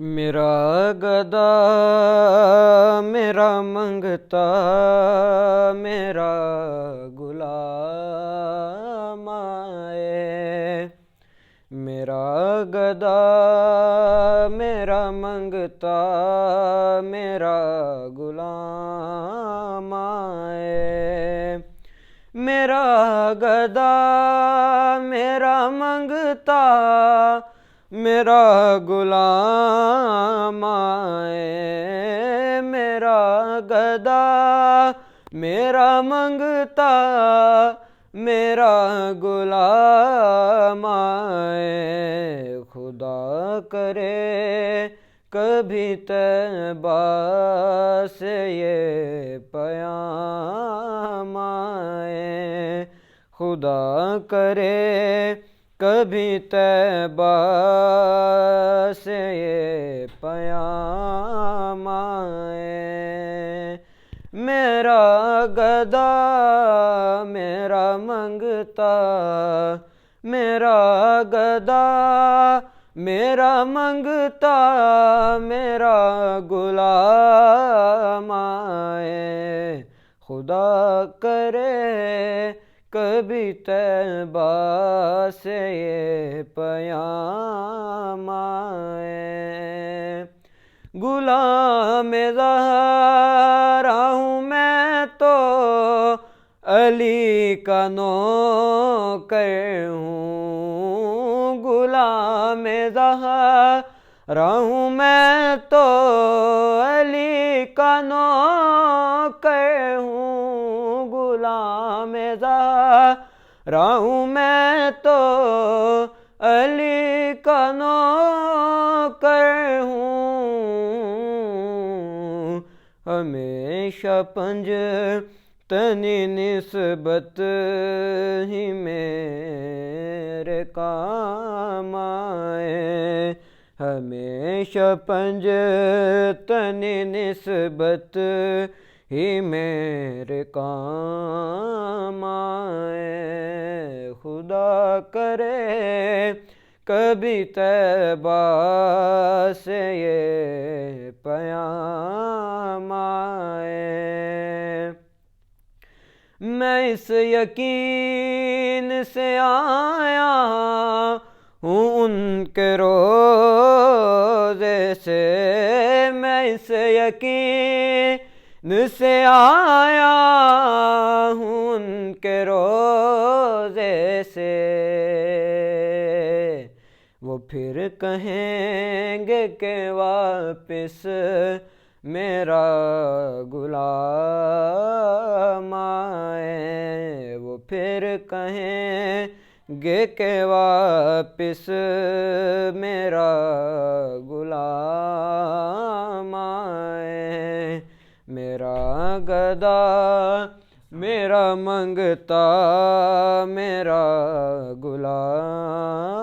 میرا گدا میرا منگتا میرا غلام آئے۔ میرا گدا میرا منگتا میرا غلام آئے۔ میرا گدا میرا منگتا میرا غلام آئے۔ میرا گدا میرا منگتا میرا غلام آئے۔ خدا کرے کبھی طیبہ سے یہ پیام آئے۔ خدا کرے کبھی طیبہ سے یہ پیام آئے۔ میرا گدا میرا منگتا میرا گدا میرا منگتا میرا غلام آئے۔ خدا کرے کبھی طیبہ سے یہ پیام آئے۔ غلام زہرا ہوں میں تو علی کا نوکر ہوں۔ غلام زہرا ہوں میں تو علی کا نوکر ہوں۔ غلام زہرا ہوں میں تو علی کا نوکر ہوں۔ ہمیشہ پنجتنی نسبت ہی میرے کام آئے۔ ہمیشہ پنجتنی نسبت ہی میرے کام آئے۔ خدا کرے کبھی طیبہ سے یہ پیام آئے۔ میں اس یقین سے آیا ہوں ان کے روضے سے۔ میں اس یقین سے آیا ہوں ان کے روضے سے۔ وہ پھر کہیں گے کہ واپس میرا غلام آئے۔ وہ پھر کہیں گے کہ واپس میرا غلام آئے۔ میرا گدا میرا منگتا میرا غلام